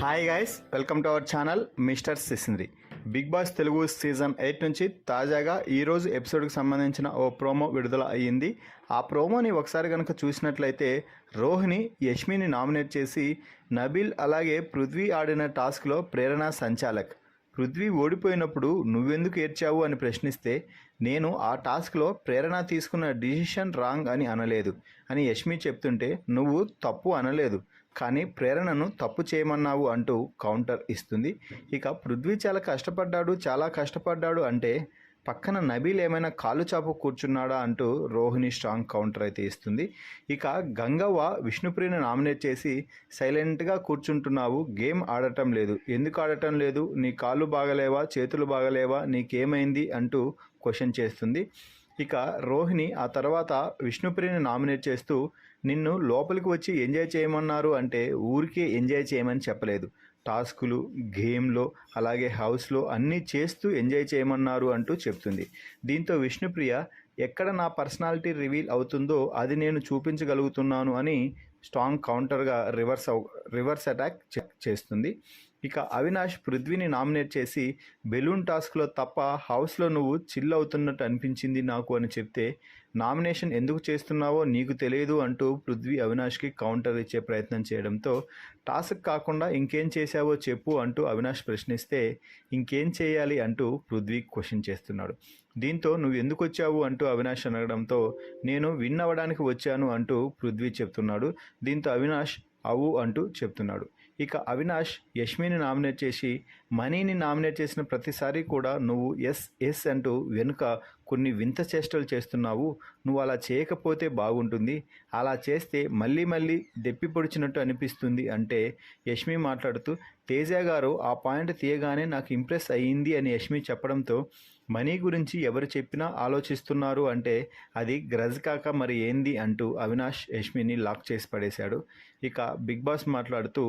Hi guys, welcome to our channel mister Sisindri. Bigg Boss Telugu season 8 నుంచి తాజాగా ఈరోజు ఎపిసోడ్కి సంబంధించిన ఓ ప్రోమో విడుదల అయ్యింది. ఆ ప్రోమోని ఒకసారి కనుక చూసినట్లయితే రోహిణి యష్మిని నామినేట్ చేసి నబిల్ అలాగే పృథ్వీ ఆడిన టాస్క్లో ప్రేరణ సంచాలక్ పృథ్వీ ఓడిపోయినప్పుడు నువ్వెందుకు ఏడ్చావు అని ప్రశ్నిస్తే నేను ఆ టాస్క్లో ప్రేరణ తీసుకున్న డిసిషన్ రాంగ్ అని అనలేదు అని యష్మి చెప్తుంటే నువ్వు తప్పు అనలేదు కానీ ప్రేరణను తప్పు చేయమన్నావు అంటూ కౌంటర్ ఇస్తుంది. ఇక పృథ్వీ చాలా కష్టపడ్డాడు అంటే పక్కన నబీల్ ఏమైనా కాలు చాపు కూర్చున్నాడా అంటూ రోహిణి స్ట్రాంగ్ కౌంటర్ అయితే ఇస్తుంది. ఇక గంగవ్వ విష్ణుప్రియని నామినేట్ చేసి సైలెంట్గా కూర్చుంటున్నావు, గేమ్ ఆడటం లేదు, ఎందుకు ఆడటం లేదు, నీ కాళ్ళు బాగలేవా, చేతులు బాగలేవా, నీకేమైంది అంటూ క్వశ్చన్ చేస్తుంది. ఇక రోహిణి ఆ తర్వాత విష్ణుప్రియని నామినేట్ చేస్తూ నిన్ను లోపలికి వచ్చి ఎంజాయ్ చేయమన్నారు అంటే ఊరికే ఎంజాయ్ చేయమని చెప్పలేదు, టాస్కులు గేమ్లో అలాగే హౌస్లో అన్నీ చేస్తూ ఎంజాయ్ చేయమన్నారు అంటూ చెప్తుంది. దీంతో విష్ణుప్రియ ఎక్కడ నా పర్సనాలిటీ రివీల్ అవుతుందో అది నేను చూపించగలుగుతున్నాను అని స్ట్రాంగ్ కౌంటర్గా రివర్స్ అటాక్ చేస్తుంది. ఇక అవినాష్ పృథ్వీని నామినేట్ చేసి బెలూన్ టాస్క్లో తప్ప హౌస్లో నువ్వు చిల్ అవుతున్నట్టు అనిపించింది నాకు అని చెప్తే నామినేషన్ ఎందుకు చేస్తున్నావో నీకు తెలియదు అంటూ పృథ్వీ అవినాష్కి కౌంటర్ ఇచ్చే ప్రయత్నం చేయడంతో టాస్క్ కాకుండా ఇంకేం చేశావో చెప్పు అంటూ అవినాష్ ప్రశ్నిస్తే ఇంకేం చేయాలి అంటూ పృథ్వీ క్వశ్చన్ చేస్తున్నాడు. దీంతో నువ్వు ఎందుకు వచ్చావు అంటూ అవినాష్ అనడంతో నేను విన్ అవ్వడానికి వచ్చాను అంటూ పృథ్వీ చెప్తున్నాడు. దీంతో అవినాష్ అవు అంటూ చెప్తున్నాడు. ఇక అవినాష్ యష్మిని నామినేట్ చేసి మనీని నామినేట్ చేసిన ప్రతిసారి కూడా నువ్వు ఎస్ అంటూ వెనుక కొన్ని వింత చేష్టలు చేస్తున్నావు, నువ్వు అలా చేయకపోతే బాగుంటుంది, అలా చేస్తే మళ్ళీ దెప్పి పొడిచినట్టు అనిపిస్తుంది అంటే యష్మి మాట్లాడుతూ తేజ గారు ఆ పాయింట్ తీయగానే నాకు ఇంప్రెస్ అయ్యింది అని యష్మి చెప్పడంతో మనీ గురించి ఎవరు చెప్పినా ఆలోచిస్తున్నారు అంటే అది గ్రజ్ కాక మరి ఏంది అంటూ అవినాష్ యష్మిని లాక్ చేసి పడేశాడు. ఇక బిగ్ బాస్ మాట్లాడుతూ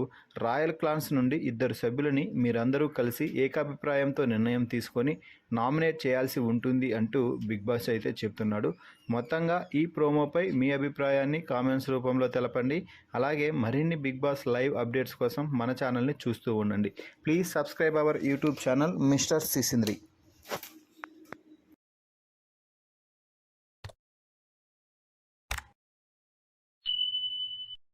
రాయల్ క్లాన్స్ నుండి 2 సభ్యులని మీరందరూ కలిసి ఏకాభిప్రాయంతో నిర్ణయం తీసుకొని నామినేట్ చేయాల్సి ఉంటుంది అంటూ బిగ్ బాస్ అయితే చెప్తున్నాడు. మొత్తంగా ఈ ప్రోమోపై మీ అభిప్రాయాన్ని కామెంట్స్ రూపంలో తెలపండి. అలాగే మరిన్ని బిగ్ బాస్ లైవ్ అప్డేట్స్ కోసం మన ఛానల్ని చూస్తూ ఉండండి. Please subscribe our YouTube channel mister సిసింద్రి.